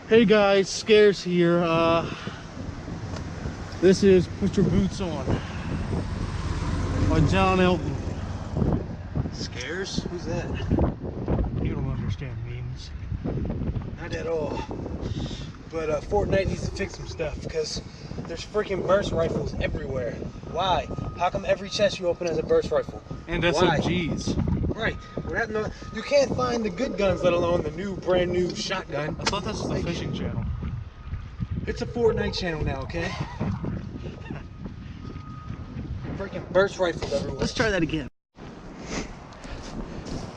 Hey guys, Scarce here. This is Put Your Boots On by John Elton. Scarce? Who's that? You don't understand memes. Not at all. But Fortnite needs to fix some stuff because there's freaking burst rifles everywhere. Why? How come every chest you open has a burst rifle? And SMGs. Right. You can't find the good guns, let alone the new, brand new shotgun. I thought this was a fishing channel. It's a Fortnite channel now, okay? Freaking burst rifles everywhere. Let's try that again.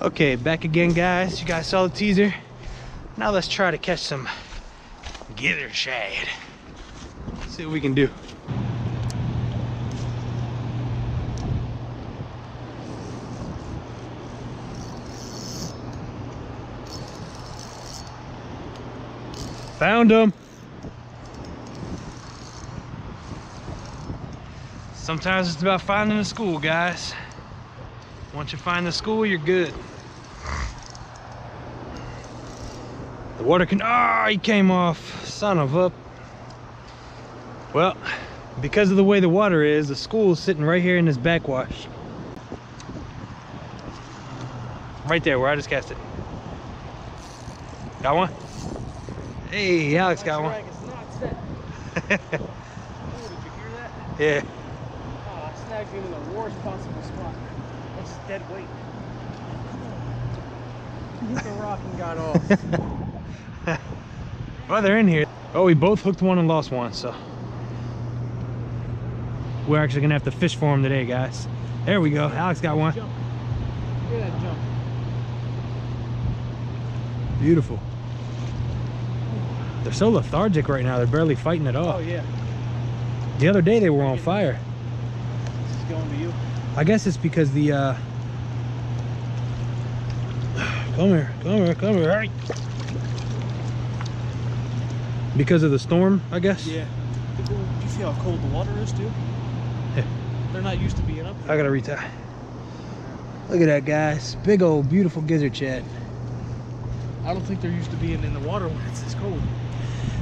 Okay, back again, guys. You guys saw the teaser. Now let's try to catch some gizzard shad. See what we can do. Found him. Sometimes it's about finding the school, guys. Once you find the school, you're good. The water can, he came off, son of a. Well, because of the way the water is, the school's sitting right here in this backwash. Right there where I just cast it. Got one? Hey, Alex got one. Oh, did you hear that? Yeah. Oh, I snagged him in the worst possible spot. That's just dead weight. He hit the rock and got off. Well, they're in here. Oh, we both hooked one and lost one, so we're actually gonna have to fish for them today, guys. There we go. Alex got one. Jump. Look at that jump. Beautiful. They're so lethargic right now. They're barely fighting at all. Oh yeah. The other day they were on fire. This is going to you. I guess it's because the come here, hurry. Because of the storm, I guess. Yeah. You see how cold the water is too? Yeah. They're not used to being up here. I gotta retie. Look at that, guys. Big old beautiful gizzard shad. I don't think they're used to being in the water when it's this cold.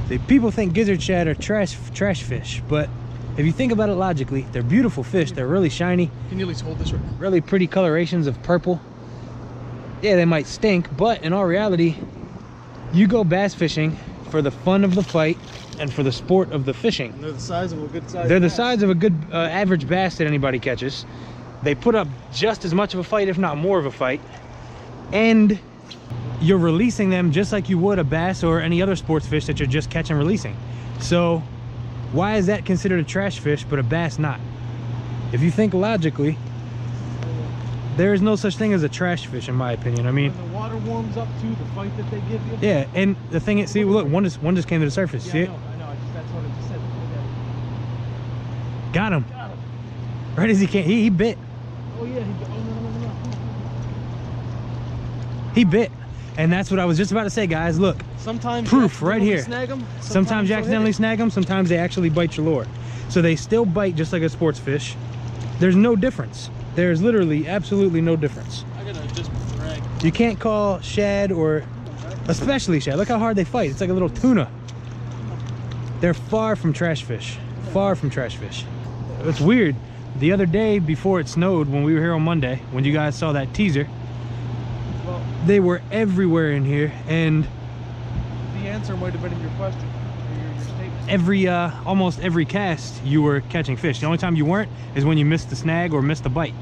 The people think gizzard shad are trash fish, but if you think about it logically, they're beautiful fish. They're really shiny. Can you at least hold this right now? Really pretty colorations of purple. Yeah, they might stink, but in all reality, you go bass fishing for the fun of the fight and for the sport of the fishing. And they're the size of a good size. They're the bass. size of a good average bass that anybody catches. They put up just as much of a fight, if not more of a fight. And you're releasing them just like you would a bass or any other sports fish that you're just catching and releasing. So why is that considered a trash fish but a bass not? If you think logically, there is no such thing as a trash fish, in my opinion. I mean, when the water warms up to the fight that they give you. yeah, and the thing is, see, look, one just came to the surface. Yeah, See it? I know. That's what it just said. Got him. Got him. Right as he came, he bit. Oh yeah, no. He bit. And that's what I was just about to say, guys. Look, Sometimes proof you right here. snag them. Sometimes you accidentally snag them, sometimes they actually bite your lure. So they still bite just like a sports fish. There's no difference. There's literally absolutely no difference. I gotta adjust my drag. You can't call shad, or especially shad, look how hard they fight. It's like a little tuna. They're far from trash fish. Far from trash fish. It's weird. The other day before it snowed, when we were here on Monday, when you guys saw that teaser, Well, they were everywhere in here, and the answer might have been in your question, or your statement. every almost every cast you were catching fish. The only time you weren't is when you missed the snag or missed the bite.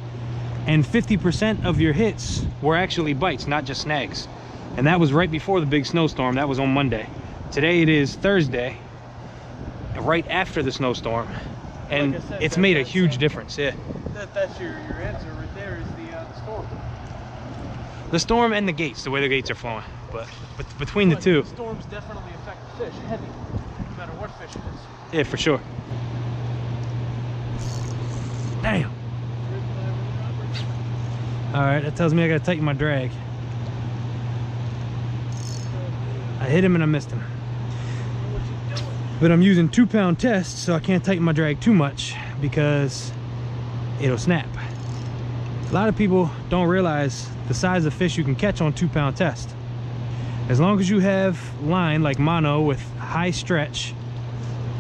And 50% of your hits were actually bites, not just snags. And that was right before the big snowstorm. That was on Monday. Today it is Thursday, right after the snowstorm, and Like I said, it's made a that's, huge difference. Yeah, That's your answer right there is the storm. the storm and the gates, the way the gates are flowing. But between the two, The storms definitely affect the fish heavy, no matter what fish it is. yeah, for sure. Damn. All right, that tells me I gotta tighten my drag. I hit him and I missed him. But I'm using 2-pound tests, so I can't tighten my drag too much because it'll snap. A lot of people don't realize the size of fish you can catch on 2-pound test. As long as you have line like mono with high stretch,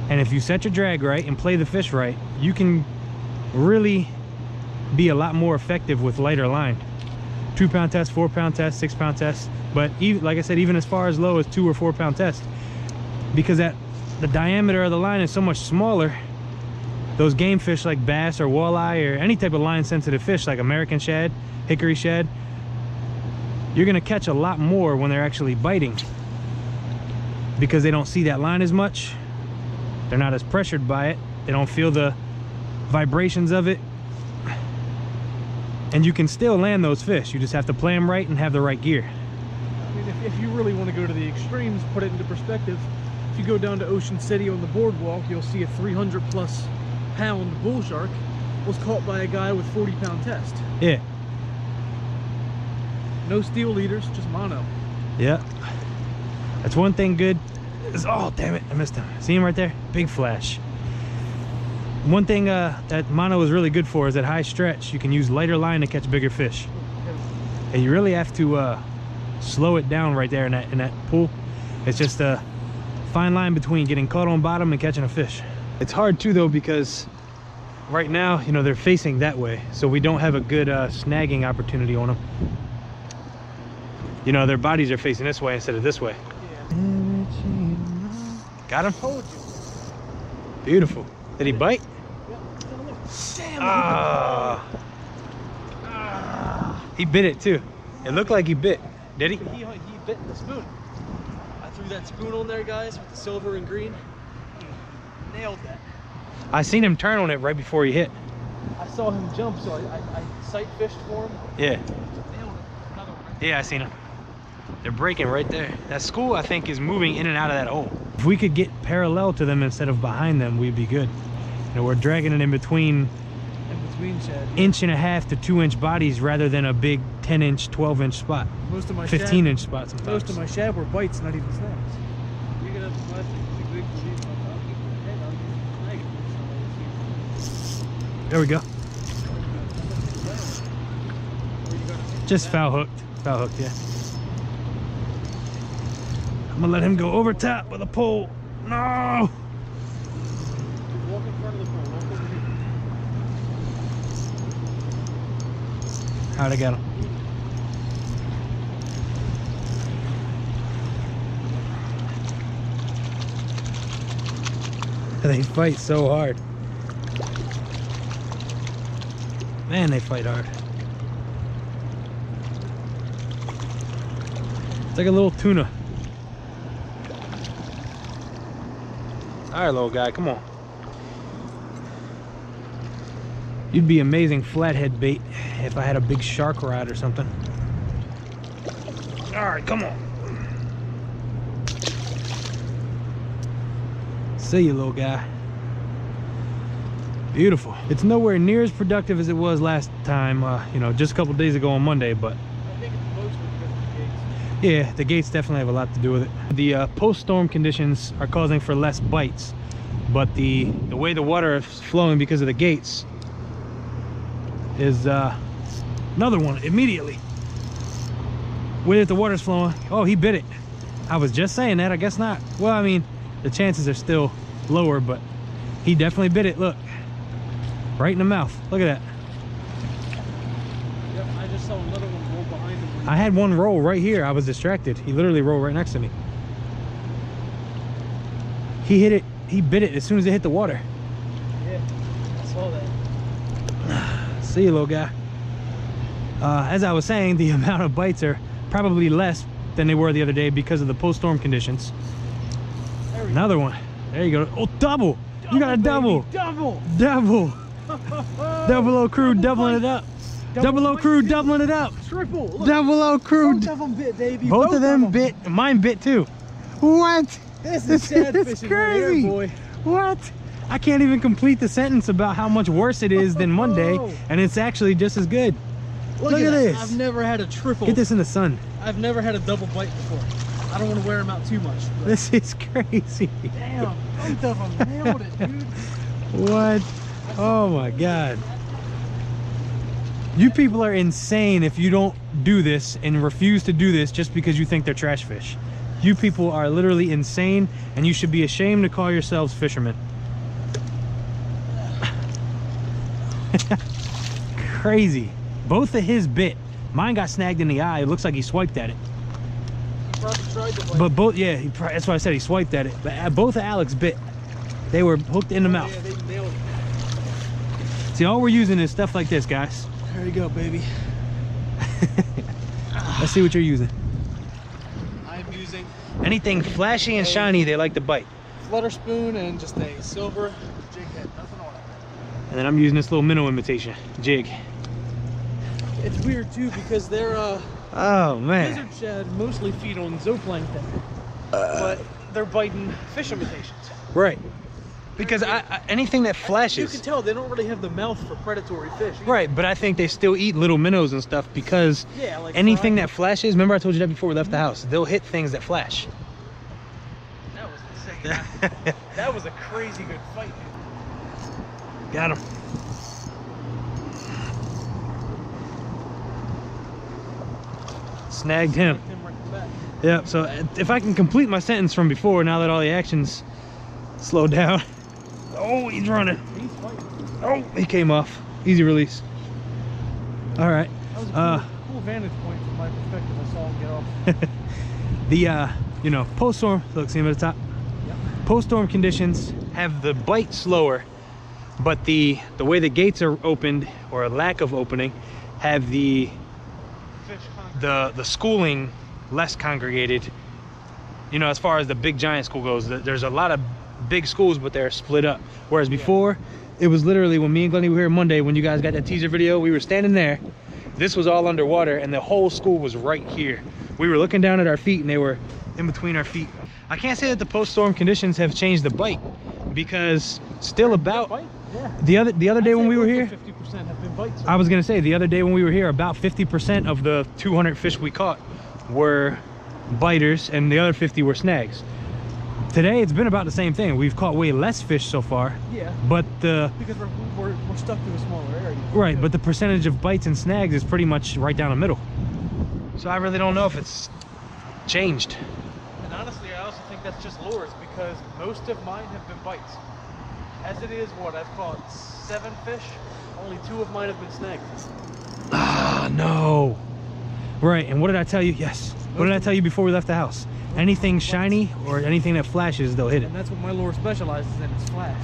and if you set your drag right and play the fish right, you can really be a lot more effective with lighter line. 2 pound test, 4 pound test, 6 pound test, but even, like I said, even as far as low as 2 or 4 pound test, because the diameter of the line is so much smaller. Those game fish like bass or walleye or any type of line sensitive fish like American shad, hickory shad, you're gonna catch a lot more when they're actually biting, because they don't see that line as much. They're not as pressured by it. They don't feel the vibrations of it. And you can still land those fish. You just have to play them right and have the right gear. I mean, if you really want to go to the extremes, put it into perspective, if you go down to Ocean City on the boardwalk, you'll see a 300+ pound bull shark was caught by a guy with 40 pound test. Yeah. No steel leaders, just mono. Yeah. That's one thing good. Oh, damn it, I missed him. See him right there? Big flash. One thing that mono is really good for is that high stretch. You can use lighter line to catch bigger fish. And you really have to slow it down right there in that pool. It's just a fine line between getting caught on bottom and catching a fish. It's hard too though, because right now, you know, they're facing that way, so we don't have a good snagging opportunity on them. You know, their bodies are facing this way instead of this way. Yeah. Got him? Told you. Beautiful. Did he bite? Damn. Ah. He bit it too. It looked like he bit. Did he? He bit the spoon. I threw that spoon on there, guys, with the silver and green. He nailed that. I seen him turn on it right before he hit. I saw him jump, so I sight fished for him. Yeah. Nailed it. Another one. Yeah, I seen him. They're breaking right there. That school, I think, is moving in and out of that hole. If we could get parallel to them instead of behind them, we'd be good. You know, we're dragging it in between shad. 1.5 to 2 inch bodies rather than a big 10-inch, 12-inch spot. Most of my 15-inch spot sometimes. Most of my shad were bites, not even snags. There we go. Just foul hooked. Foul hooked, yeah. I'm gonna let him go over top with a pole. No! Walk in front of the pole. Walk over here. Alright, I got him. They fight so hard. Man, they fight hard. It's like a little tuna. All right, little guy, come on. You'd be amazing flathead bait if I had a big shark rod or something. All right, come on. See you, little guy. Beautiful. It's nowhere near as productive as it was last time, you know, just a couple days ago on Monday, but I think it's mostly because of the gates. yeah, the gates definitely have a lot to do with it. The post-storm conditions are causing for less bites, but the way the water is flowing because of the gates is another one immediately. With it, the water's flowing. Oh, he bit it. I was just saying that. I guess not. Well, I mean, the chances are still lower, but he definitely bit it. Look, right in the mouth. Look at that. Yep, I just saw another one roll behind him. I had one roll right here. I was distracted. He literally rolled right next to me. He hit it. He bit it as soon as it hit the water. Yeah, I saw that. See you, little guy. As I was saying, the amount of bites are probably less than they were the other day because of the post-storm conditions. Another one. There you go. Oh, double! You got a double! Baby, double! Double! Double O crew doubling it up. Double O crew doubling it up. Triple! Look, Double O crew. both of them bit, baby. Both of them bit. Mine bit too. What? This is shad is fishing crazy. right here, boy. What? I can't even complete the sentence about how much worse it is than Monday, and it's actually just as good. Look at this. I've never had a triple. Get this in the sun. I've never had a double bite before. I don't want to wear them out too much. But This is crazy. damn, both of them nailed it, dude. What? Oh my God. You people are insane if you don't do this and refuse to do this just because you think they're trash fish. You people are literally insane, and you should be ashamed to call yourselves fishermen. Crazy. Both of his bit. Mine got snagged in the eye. It looks like he swiped at it. He probably tried to bite. But both, yeah, that's why I said he swiped at it. But both of Alex bit. They were hooked in the mouth. Yeah, they nailed it. See, all we're using is stuff like this, guys. There you go, baby. Let's see what you're using. I'm using Anything flashy and shiny, they like to bite. flutter spoon and just a silver jig head, nothing on it. And then I'm using this little minnow imitation jig. It's weird too because they're Oh man. lizard shad mostly feed on zooplankton, but they're biting fish imitations. Right. Because anything that You flashes. can tell they don't really have the mouth for predatory fish. either. Right, but I think they still eat little minnows and stuff because Yeah, like anything fried- that flashes, remember I told you that before we left the house, they'll hit things that flash. That was insane. That was a crazy good fight, dude. Got him. Snagged him. Him right in the back. Yep, so if I can complete my sentence from before, now that all the action's slowed down. Oh, he's running. He's fighting. Oh, he came off. Easy release. All right. That was a cool vantage point from my perspective. I saw him get off. The you know, post-storm, look, see him at the top? Yep. Post-storm conditions have the bite slower, but the way the gates are opened, or a lack of opening, have the Fish schooling less congregated. You know, as far as the big giant school goes, there's a lot of big schools, but they're split up. Whereas before, it was literally when me and Glennie were here Monday, when you guys got that teaser video, we were standing there. This was all underwater, and the whole school was right here. We were looking down at our feet, and they were in between our feet. I can't say that the post-storm conditions have changed the bite, because still about bite? Yeah. the other day when we were here, 50% have been bites. I was gonna say the other day when we were here, about 50% of the 200 fish we caught were biters, and the other 50 were snags. Today it's been about the same thing. We've caught way less fish so far, Yeah. but Because we're stuck to a smaller area. right, but the percentage of bites and snags is pretty much right down the middle. So I really don't know if it's changed. And honestly, I also think that's just lures because most of mine have been bites. As it is, what I've caught 7 fish, only 2 of mine have been snagged. Ah, no. Right, and what did I tell you? Yes. What did I tell you before we left the house? Anything shiny or anything that flashes, they'll hit it. And that's what my lure specializes in, is flash.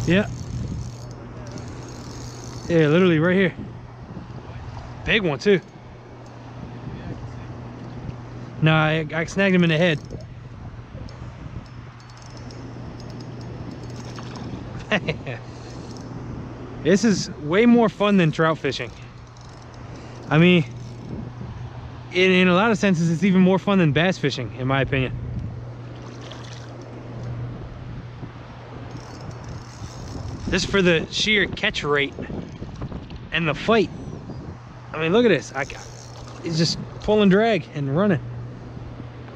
Yeah. Yeah, literally right here. Big one too. No, I snagged him in the head. This is way more fun than trout fishing. I mean, in a lot of senses, it's even more fun than bass fishing, in my opinion. Just for the sheer catch rate and the fight. I mean, look at this. It's just pull and drag and running.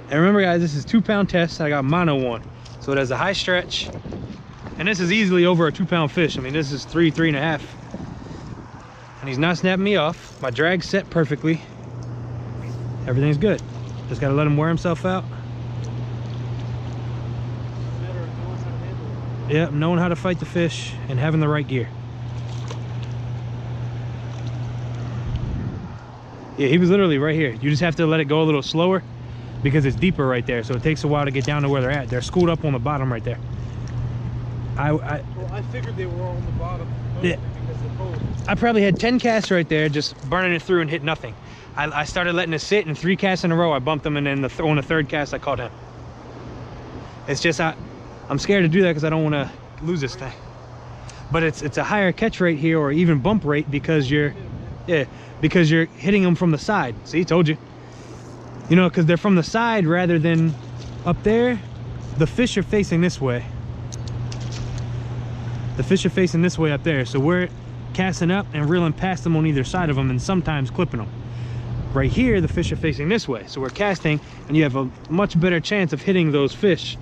And remember, guys, this is 2-pound test. I got mono one, so it has a high stretch. And this is easily over a 2-pound fish. I mean, this is 3.5. And he's not snapping me off. My drag's set perfectly. Everything's good. Just gotta let him wear himself out. Yep, knowing how to fight the fish and having the right gear. Yeah, he was literally right here. You just have to let it go a little slower because it's deeper right there. So it takes a while to get down to where they're at. They're schooled up on the bottom right there. Well, I figured they were all on the bottom Yeah. because they're cold. I probably had 10 casts right there, just burning it through and hit nothing. I started letting it sit, and 3 casts in a row, I bumped him, and then on the 3rd cast, I caught him. It's just, I'm scared to do that because I don't want to lose this thing. But it's a higher catch rate here, or even bump rate, because you're hitting them from the side. See, told you. You know, because they're from the side rather than up there. The fish are facing this way. The fish are facing this way up there, so we're casting up and reeling past them on either side of them, and sometimes clipping them. Right here, the fish are facing this way, so we're casting, and you have a much better chance of hitting those fish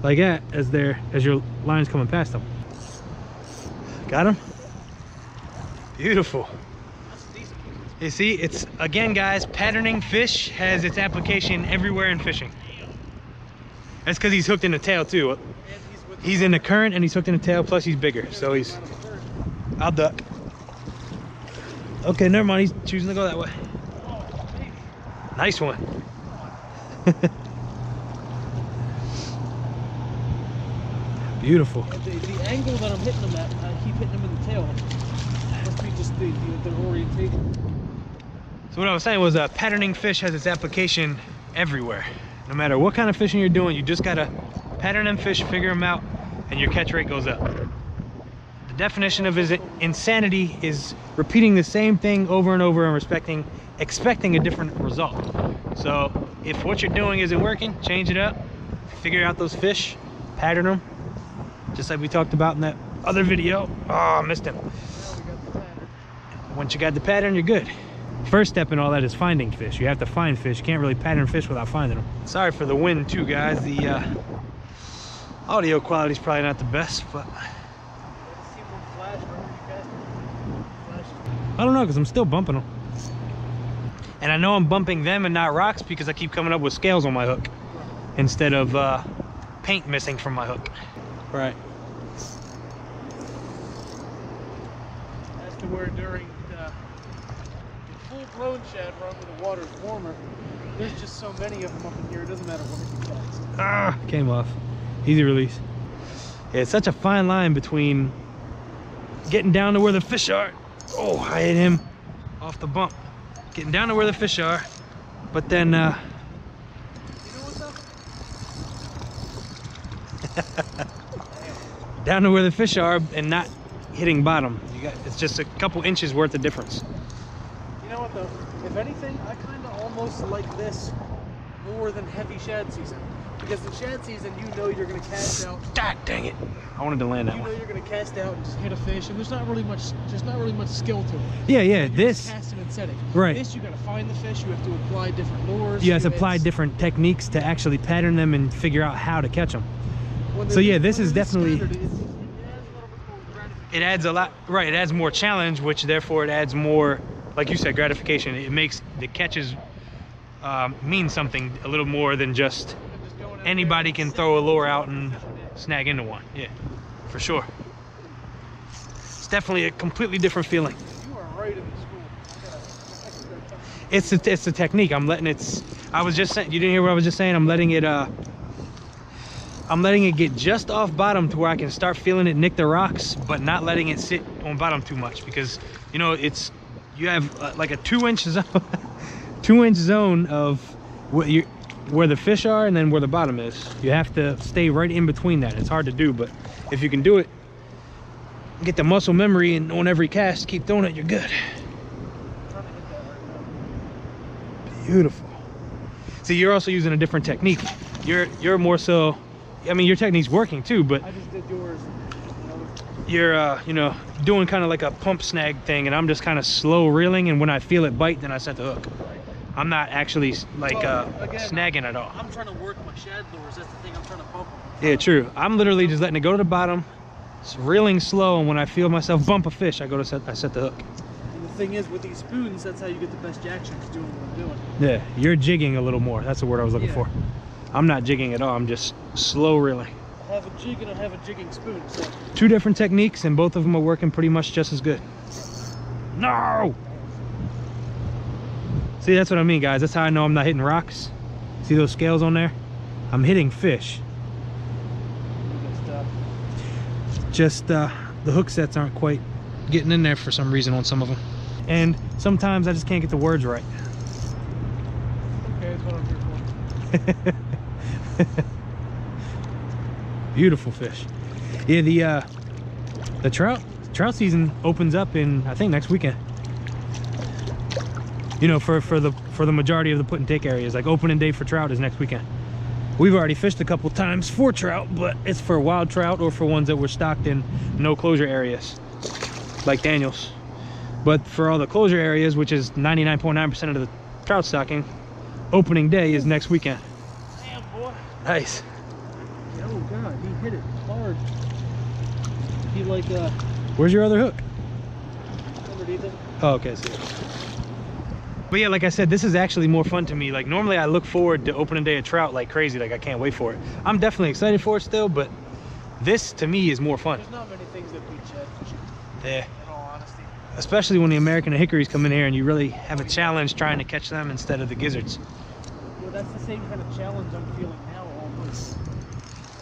like that as your line's coming past them. Got him? Beautiful. You see, it's, again guys, patterning fish has its application everywhere in fishing. That's because he's hooked in the tail too. He's in the current and he's hooked in the tail, plus he's bigger, so he's... I'll duck. Okay, never mind, he's choosing to go that way. Nice one. Beautiful. The angle that I'm hitting them at, I keep hitting them in the tail. Must be just their orientation. So what I was saying was patterning fish has its application everywhere. No matter what kind of fishing you're doing, you just gotta pattern them fish, figure them out, and your catch rate goes up. The definition of insanity is repeating the same thing over and over and expecting a different result. So if what you're doing isn't working, change it up, figure out those fish, pattern them, just like we talked about in that other video. Oh, I missed him. Once you got the pattern, you're good. First step in all that is finding fish. You have to find fish. You can't really pattern fish without finding them. Sorry for the wind too, guys. The audio quality is probably not the best, but I don't know, because I'm still bumping them. And I know I'm bumping them and not rocks because I keep coming up with scales on my hook instead of paint missing from my hook. Right. As to where during the full-blown shad run when the water's warmer, there's just so many of them up in here, it doesn't matter what you catch. Ah, came off. Easy release. Yeah, it's such a fine line between getting down to where the fish are. Oh, I hit him off the bump. Getting down to where the fish are, but then You know what's up? down to where the fish are and not hitting bottom. It's just a couple inches worth of difference. You know what though? If anything, I kind of almost like this more than heavy shad season. Because in shad season, you know you're going to cast out. God dang it! I wanted to land that one. You know you're going to cast out and just hit a fish, and there's not really much skill to it. Yeah. You're This just casting and setting. right. This you got to find the fish. You have to apply different lures. You have to apply different techniques to actually pattern them and figure out how to catch them. So yeah, this is definitely. It adds a lot, right? It adds more challenge, which therefore it adds more, like you said, gratification. It makes the catches mean something a little more than just anybody can throw a lure out and snag into one. Yeah, for sure. It's definitely a completely different feeling. You are right in the school. It's a technique. I'm letting it. I was just saying. You didn't hear what I was just saying. I'm letting it get just off bottom to where I can start feeling it nick the rocks, but not letting it sit on bottom too much, because you know you have like a 2-inch zone, 2-inch zone of where the fish are and then where the bottom is. You have to stay right in between that. It's hard to do, but if you can do it, get the muscle memory, and on every cast keep throwing it, you're good. Beautiful. See, you're also using a different technique. You're more so, I mean, your technique's working too, but I just did yours. you're you know, doing kind of like a pump snag thing, and I'm just kind of slow reeling, and when I feel it bite, then I set the hook. I'm not actually like again, snagging at all. I'm trying to work my shad lures. That's the thing. I'm trying to bump them. Yeah, true. I'm literally just letting it go to the bottom, reeling slow, and when I feel myself bump a fish, I set the hook. And the thing is, with these spoons, that's how you get the best jactions doing what I'm doing. Yeah, you're jigging a little more. That's the word I was looking for. I'm not jigging at all. I'm just slow reeling. I have a jig and I have a jigging spoon. So. 2 different techniques, and both of them are working pretty much just as good. No! See, that's what I mean, guys. That's how I know I'm not hitting rocks. See those scales on there? I'm hitting fish. Just the hook sets aren't quite getting in there for some reason on some of them. And sometimes I just can't get the words right. Okay, that's what I'm here for. Beautiful fish. Yeah, the trout season opens up in, I think, next weekend. You know, for the majority of the put and take areas, like opening day for trout is next weekend. We've already fished a couple times for trout, but it's for wild trout or for ones that were stocked in no closure areas, like Daniels. But for all the closure areas, which is 99.9% of the trout stocking, opening day is next weekend. Damn, boy. Nice. Oh God, he hit it hard. He like Where's your other hook? underneath it. Oh, okay, see. But yeah, like I said, this is actually more fun to me. Like normally I look forward to opening day of trout like crazy. Like I can't wait for it. I'm definitely excited for it still, but this to me is more fun. There's not many things that beat shad fishing. Yeah. In all honesty. Especially when the American hickories come in here and you really have a challenge trying to catch them instead of the gizzards. Well, that's the same kind of challenge I'm feeling now almost.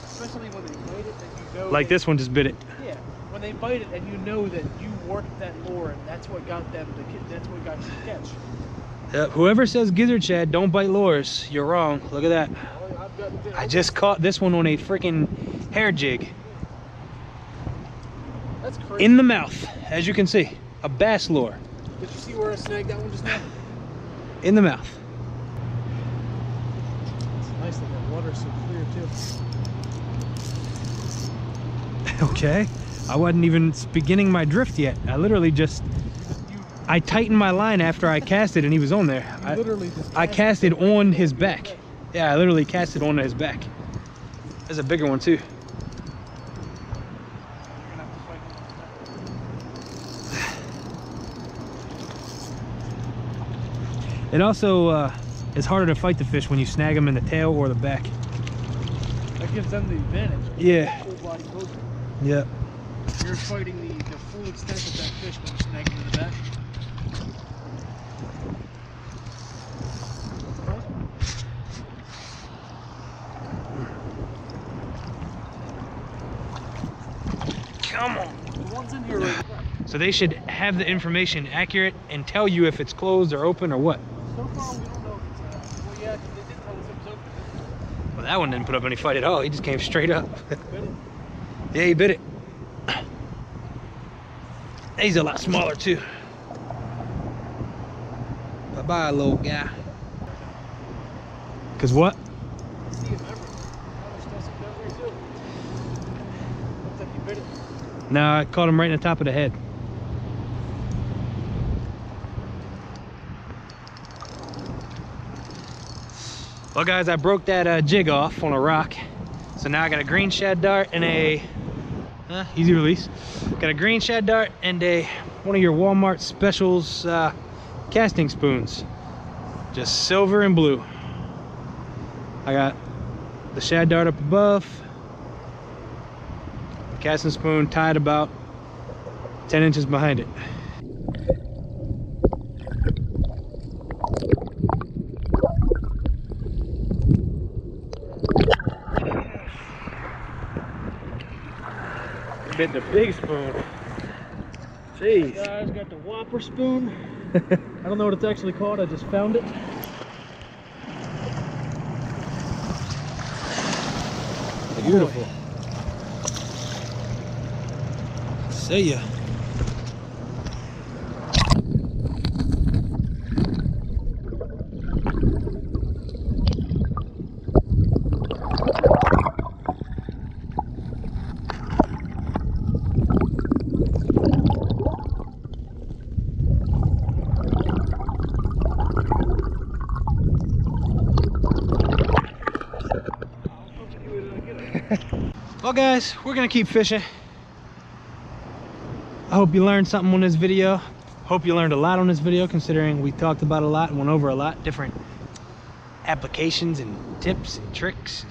Especially when they bite it and you know. Like this one just bit it. Yeah. When they bite it and you know that you worked that lure and that's what got them to that's what got you to catch. Whoever says gizzard shad don't bite lures, you're wrong. Look at that. Well, I just caught this one on a freaking hair jig. That's crazy. In the mouth, as you can see. A bass lure. Did you see where I snagged that one just now? In the mouth. It's nice that that water's so clear too. Okay. I wasn't even beginning my drift yet. I literally just... I tightened my line after I cast it and he was on there. I cast it on his back. Yeah, I literally cast it onto his back. There's a bigger one too. It also is harder to fight the fish when you snag them in the tail or the back. That gives them the advantage. Yeah. Full body poker. Yep. You're fighting the full extent of that fish when you snag him in the back. Come on. The one's in here right now. So they should have the information accurate and tell you if it's closed or open or what. So far, we don't know if it's well, yeah, they did tell us it was open. Well, that one didn't put up any fight at all. He just came straight up. Bit it. Yeah, he bit it. He's a lot smaller too. Bye-bye, little guy. Cause what? I see him everywhere. Oh, there's still some down there too. Looks like you bit it. No, I caught him right in the top of the head. Well guys, I broke that jig off on a rock. So now I got a green shad dart and a easy release. Got a green shad dart and one of your Walmart specials casting spoons. Just silver and blue. I got the shad dart up above. Casting spoon tied about 10 inches behind it. Bit the big spoon. Jeez. Guys, got the Whopper spoon. I don't know what it's actually called. I just found it. Beautiful. See ya. Well guys, we're gonna keep fishing. I hope you learned something on this video. Hope you learned a lot on this video, considering we talked about a lot and went over a lot, different applications and tips and tricks.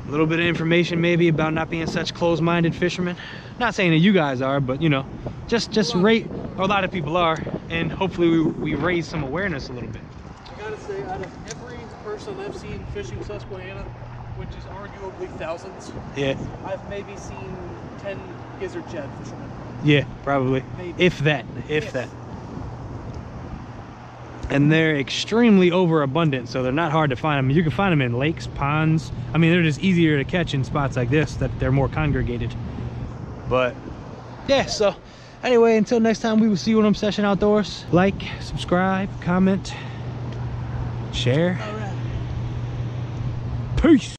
A little bit of information maybe about not being such closed-minded fishermen. Not saying that you guys are, but you know, just rate, a lot of people are, and hopefully we raise some awareness a little bit. I gotta say, out of every person I've seen fishing Susquehanna, which is arguably thousands, Yeah. I've maybe seen 10 gizzard shad fishermen. Yeah, probably. Maybe. If that. And they're extremely overabundant, so they're not hard to find. I mean, you can find them in lakes, ponds. I mean, they're just easier to catch in spots like this, that they're more congregated. But yeah, so anyway, until next time, we will see you on Obsession Outdoors. Like, subscribe, comment, share. All right. Peace.